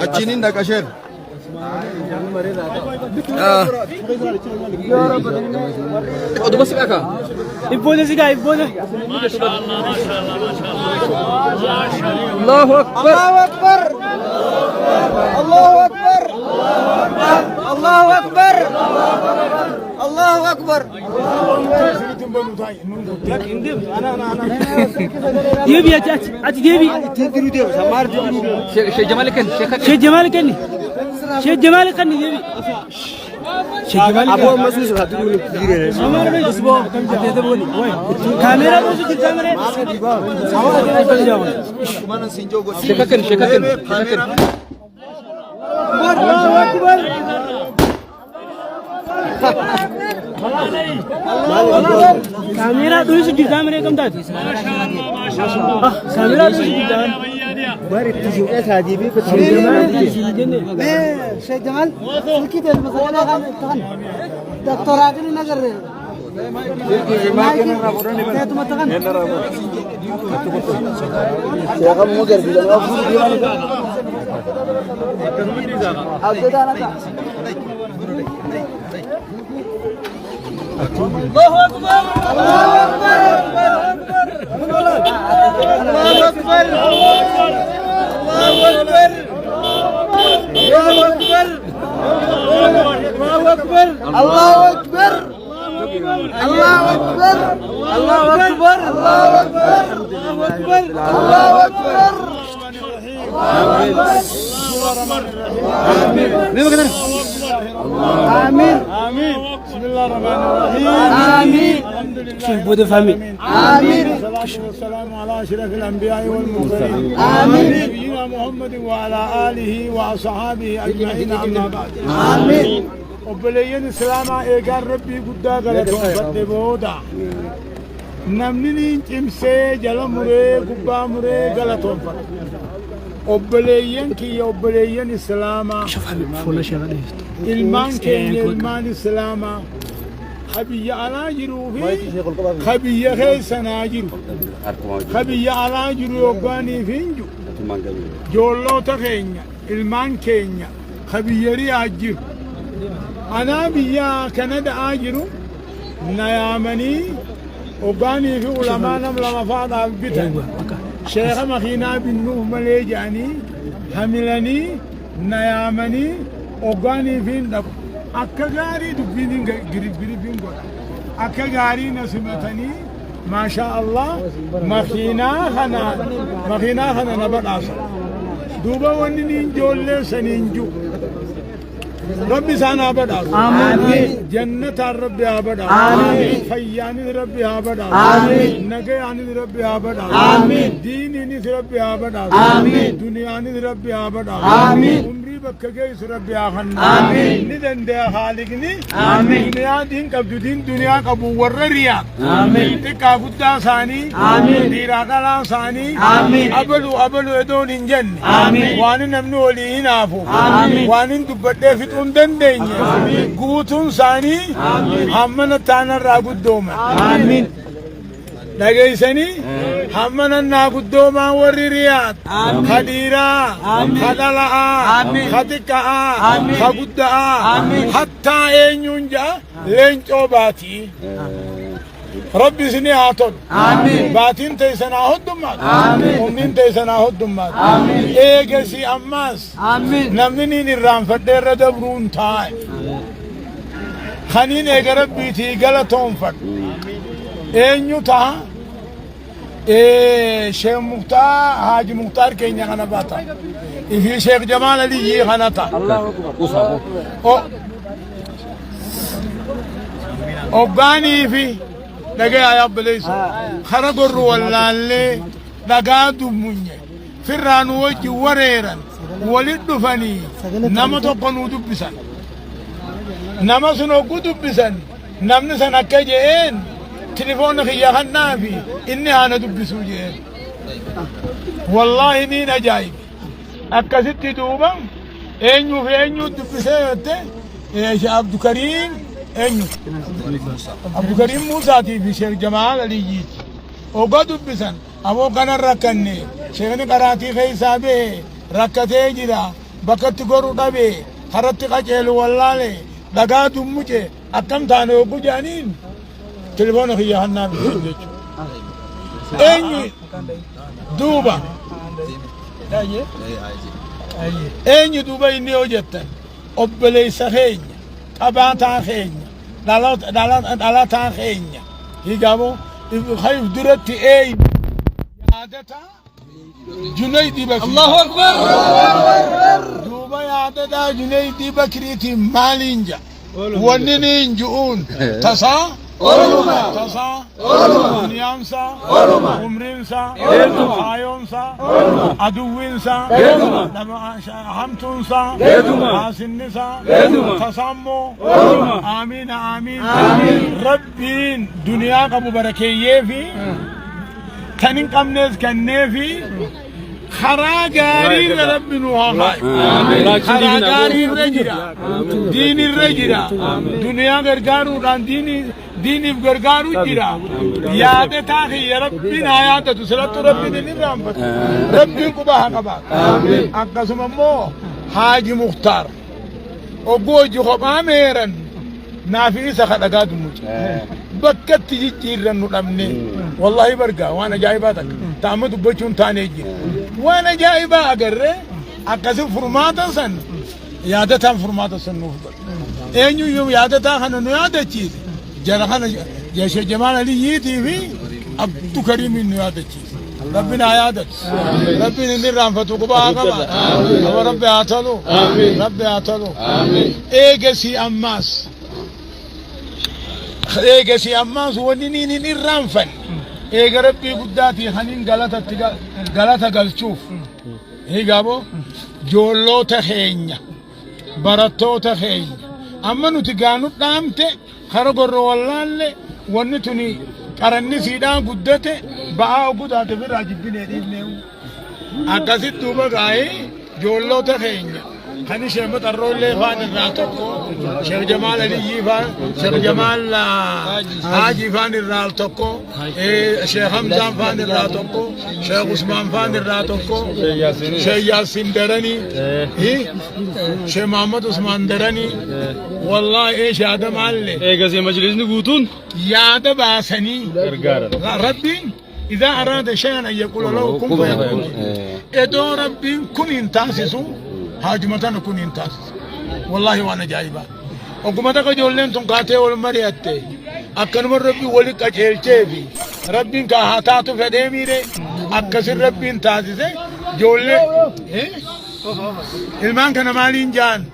Achinin dah kasir. Udah masuk akak? Ibu sih kak, ibu. Allahu Akbar. Allahu Akbar. Allahu Akbar. Allahu Akbar. Dia bi aç dia bi. Syekh Jamal kan? Syekh Jamal kan ni? Syekh Jamal kan ni dia bi. Syekh Jamal. Abu Masud satu dulu kiri. Amar bhai isbo ada ada boli. Kamera tu sih kamera. Awak ada beli jawab. Syekh kan? Allahu Akbar. Kamera tu sih kamera kam dah. Kamera tu sih dah. Bari tujuhnya saja bi betul. Syekh Jamal, kita masalah kan doktor aja ni nagar. Saya tu matakan. Saya kamu mau kerja dalam aku di mana? Aku dah nak. Allahu Akbar. Allahu Akbar. Allahu Akbar. Allahu Akbar. Allahu Akbar. Allahu Akbar. Allahu Akbar. Allahu Akbar. Allahu Akbar. Allahu Akbar. Allahu Akbar. Amin. Amin. Bismillahirrahmanirrahim. Amin. Syekh Budu Fahmi. Amin. Wassalamu ala asyrafil anbiya'i wal mursalin. Amin. Nabiyyina Muhammad wa ala alihi wa ashabihi ajma'in amma ba'd. Amin. Obboleeyyan Islaamaa eegaan Rabbii guddaa galatoonfadhe booda namni cimsee jala muree gubbaa muree galatoonfadhe. Obboleeyyan kiyya obboleeyyan Islaamaa ilmaan keenya ilmaan Islaamaa habiyya alaa jiruu fi habiyya keessanaa jiru habiyya alaa jiru yoggaanii fi hinju joolloota keenya ilmaan keenya habiyya riyaa jiru anaa biyyaa Kanada'aa jiru na yaamanii hoggaanii fi ulamaa nam lama faadhaaf bitan sheekha makiinaa binnuuf malee jedhanii hamilanii na yaamanii hoggaanii fi hin dhabu akka gaarii dubbiin giribgiribiin godha akka gaarii na simatanii maashaa Allah makiinaa kana na badhaasa duuba wanni niin ijoollee saniin jiru ربي سانا بدا آمين جنة ربي أبدا آمين فيان ربي أبدا آمين نجيان ربي أبدا آمين دين ربي أبدا آمين دنيا ربي أبدا آمين عمري بك جيس ربي آخنا آمين ندن ده خالقني آمين دنيا دين قبض دين دنيا قبو ورريا آمين تكافد ثاني آمين ديرا كلا ثاني آمين أبلو يدون إنجن آمين وان نمنو لي نافو آمين وان دبته في تندن دنيا آمين قوتون ثاني آمين همنا تانا رابود دوما آمين نجيسني همنا نابود دوما ورريات خديرا خدلا خدكا خبودا حتى ينجا لينجوباتي ربي سني هاتون آمين باتين تيسنا هدومات آمين ومن تيسنا هدومات آمين إيجسي أماس آمين نمني نرام فدير دبرون تاي خنين إيجرب بيتي غلطون فد إنيو تا شيخ مختار حاج مختار كينيا خنا باتا في شيخ جمال علي خنا تا الله أكبر أوغاني في دقا يا بليس خرجوا ولا اللي دقا دموني فران وجه وريرا ولد فني نما تقنو دبسان نما سنو دبسان نمن سنكجين تليفون خيا خنافي اني انا دبسو جين والله مين جايب اكست دوبا انيو في انيو دبسات يا عبد الكريم انيو عبد الكريم موسى في شيخ جمال علي وقد بسن ابو كان ركني شيخني قراتي خيسا به ركته جرا بكت غرو دبي خرت قجل والله دغا دمجه اكم ثانو بجانين تليفون خي حنا اني دوبا اني دوبا اني وجدت obboleessa سخينيا قباتا خينيا دالا خينيا هيغامو خايف درتي اي عادتا جنيدي بكري الله اكبر دوبا عادتا جنيدي بكريتي مالينجا وننين جون تصا تصا نيامسا عمرينسا حيونسا عدوينسا همتونسا حاسنسا تصمو آمين آمين ربين دنيا قبو بركيه في تنين قمنز كنفي خراجاري رب نوها خراجاري الرجرة دين الرجرة دنيا غرغارو دان ديني غرغارو جرا ياد تاخي يا ربنا يا تسلط ربنا نرام ربي كبها كبا اقسم مو حاج مختار اوغوجي خباميرن نافي سخدغا دموج بكت جيرن ندمني والله برغا وانا جايباتك تعمد بچون تانيجي وانا جايبا اغره اقسم فرماتا سن يادتا فرماتا سن نوفل انيو يوم يادتا خنو يادتي جرخنا يا شيخ جمال علي يتي في عبد الكريم يادتي ربنا يادت ربنا نرام فتوكبا كما ربي اتلو ربي اتلو ايجسي اماس ونيني نرام فن ايج ربي قداتي خنين غلطه غلچوف هيغابو جولو تخينيا براتو تخينيا اما نتغانو دامته خرغور والله ونتني قرني سيدا قدته باو قداته في راجبني دينه اكاسيت دوبا غاي جولو تخينيا خني شمت الرول فان الراتكو شيخ جمال علي فان شيخ جمال حاجي فان الراتكو شيخ حمزه فان الراتكو شيخ عثمان فان الراتكو شيخ ياسين درني شيخ محمد عثمان درني والله ايش هذا مالي غزي مجلس نغوتون يا دباسني ربي اذا اراد شيئا ان يقول له كن فيكون ادو ربي كن انتاسسو حاجمتنا كن انتاسس والله وانا جايبا وقمتك جولين تنقاتي والمرياتي أكن من ربي ولك أجهل تيفي ربي كهاتاتو فديميري أكسر ربي انتاسس جولين المان كان مالين جان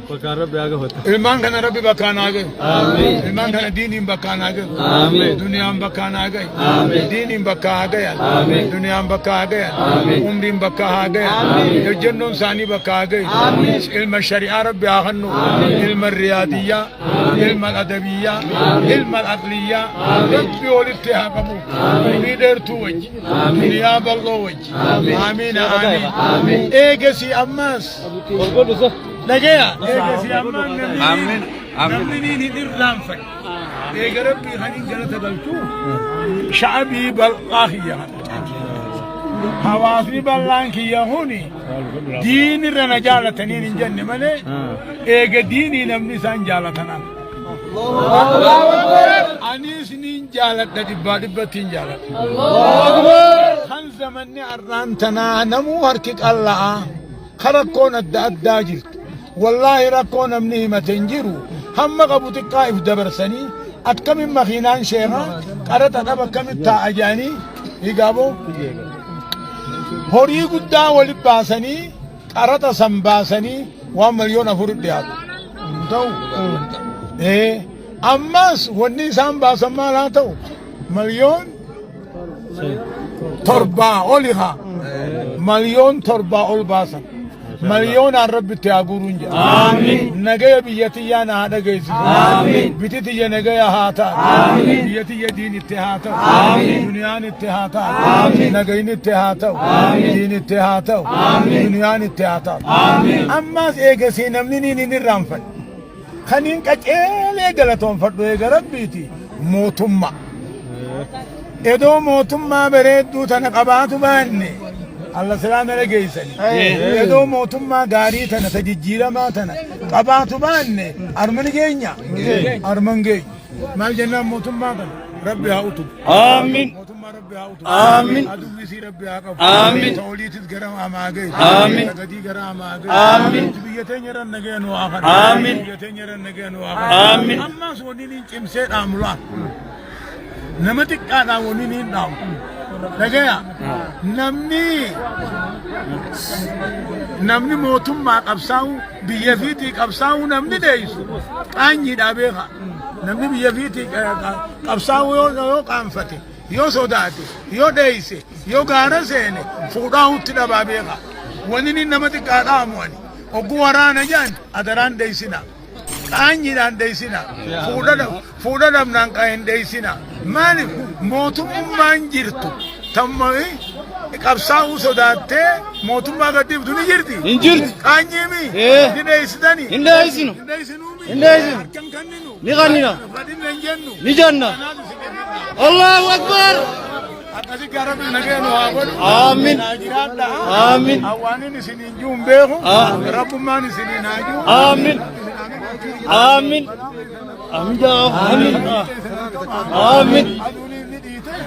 Bakka Rabbi haa gahatu. ilmaan kana rabbi bakkaan haa gahu Amiin. ilmaan kana diiniin bakkaan haa gahu Amiin. duniyaan bakkaan haa gahu Amiin. diiniin bakkaa haa gayan Amiin. duniyaan bakkaa haa gayan Amiin. umriin bakkaa haa gayan ejjennoon isaanii bakkaa haa gayu ilma shari'aa rabbi haa kennu ilma riyaadiyyaa ilma adabiyyaa ilma aqliyyaa rabbi walitti haa qabu durii dheertuu wajji duniyaa bal'oo wajji amiin amiin eegasi ammaas dhagaya eegasi ammaan namni niin hin irraanfan eega rabbii kanin galata galchu sha'abii bal'aa kiyya hawaasni bal'aan kiyya huni diin irra na jaalataniin hin jenne malee eega diinii namni isaan jaalatanan anis niin jaaladha dhibbaa dhibbattiin jaaladha kan zamanni arraan tanaa namuu harki qalla'a ka rakkoon adda addaa jirtu wallaahi rakkoo namni himate hin jiru hamma qabu xiqqaa if dabarsanii akkamin makiinaan sheeka qaraxa dhaba akkamit taa'a jaanii higaaboo horii guddaa walit baasanii qaraxa san baasanii waan milyoon afur dhiyaatu ta'u ammas wanni isaan baasan maal haa ta'u milyoon torbaa oli haa milyoon torbaa ol baasan milyoonaan rabbitti haa guuruun jedha nagaya biyyatiyyaa na haa dhageessisu bititiyya nagaya haa ta'u biyyatiyya diinitti haa ta'u duniyaan itti haa ta'u nagayin itti haa ta'u diin itti haa ta'u duniyaan itti haa ta'u ammaas eegasii namni niin hin irraanfadhu kaniin qaceelee galatoonfadhu eega rabbiiti mootummaa edoo mootummaa bareedduu tana qabaatu baanne Allah salaam dhageessani edoo mootummaa gaarii tana tajijjiiramaa tana qabaatu baanne armani keenya arman keenya maal jennaan mootummaa kana rabbi haa utubu Amiin. mootummaa rabbi haa utubu Amiin. aduwwisii rabbi haa qabu Amiin. ta'oliitis gara hamaa gahe Amiin. gadii gara hamaa Amiin. gahe biyya teenya irra nagaya nu haa kadhu Amiin. biyya teenya irra nagaya nu haa Amiin. kadhu ammaas wanni niin cimsee dhaamulaan nama xiqqaadhaan wanni niin dhaamu dhagaya namni mootummaa qabsaa'u biyya fiitii qabsaa'u namni deessu qaanyiidhaa beeka namni biyya fiitii qabsaa'u yoo qaanfate yoo sodaate yoo deeyse yoo gaara seene fuudhaa hutti dhabaa beeka wanni niin nama xiqqaa dhaamu'ani ogguu waraana jaan adaraan deeysina qaanyiidhaan deeysina fuudha dhabnaan qaa'een deeysina maaliif mootummaan jirtu tammai qabsaa'uu sodaattee mootummaa gaddiiftu ni jirti Hin jirtu. qaanyiimi ni deeysitani Hin deeysinu. hin deeysinuumi Hin deeysinu. harkan kanninu Ni qannina. fadhin hin jennu Ni janna. Allahu Akbar. akkasi garabbi nagee nu haa godhu Amiin. naa jiraadha Amiin. hawaanin isiniin juun beeku rabbummaan isiniin haa juu Amiin. Amiin. Amiin jaaf. Amiin. Amiin.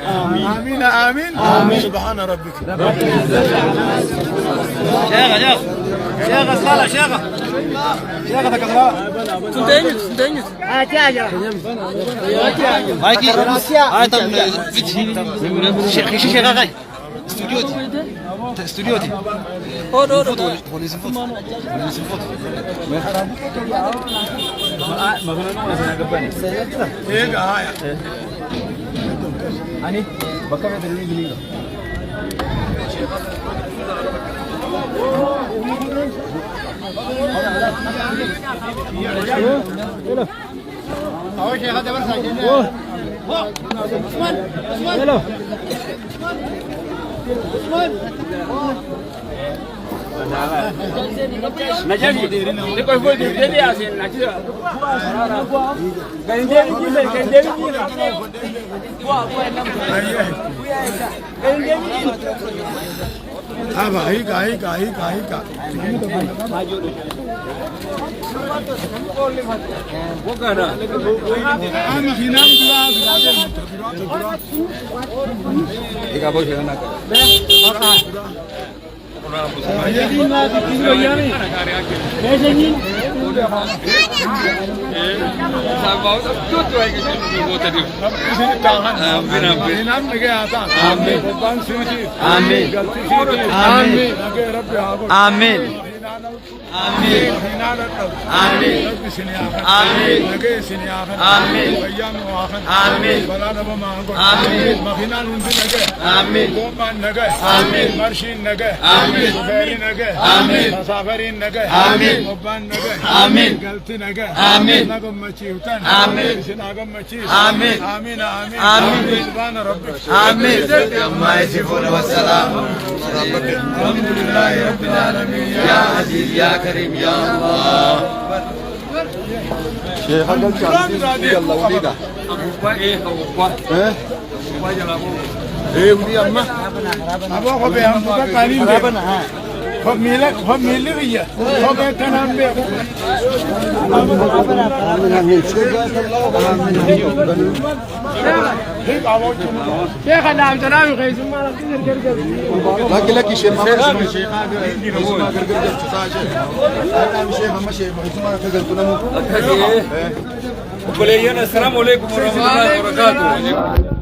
آمين آمين سبحان ربك Sheekha sala sheekha. Sheekha takasala. Suntenyut. Maiki. Tam Sheekha kai. Studioti. Odo. Polisi foto. إيه هاي Ani bakka federalee giliira. Awo sheekha dabarsaa jennee. Hello. Najami, ni ko foi dele asen najira. Gande ni gande ni. هذا هيك أنا في نام Amin. سنانا آمين وحنانا آمين رب سنياخن آمين نجي سنياخن آمين ويان واخن آمين بلا نبا مانغو آمين مخينا نندي نجي آمين قومان نجي آمين مرشين نجي آمين سفيري نجي آمين مسافرين نجي آمين مبان نجي آمين قلتي نجي آمين نقم مچيوتن آمين سناغم مچيس آمين آمين آمين آمين سبحان ربك آمين ما يصفون والسلام الحمد لله رب العالمين يا عزيز يا كريم يا الله شيخ يلا وليدة ايه ودي اما ابو خو به هم کا قانون به خو میله ویه خو به تنام به شيخ نعم تنام خيس ما لكن لك شيخ ما شيخ السلام عليكم ورحمة الله وبركاته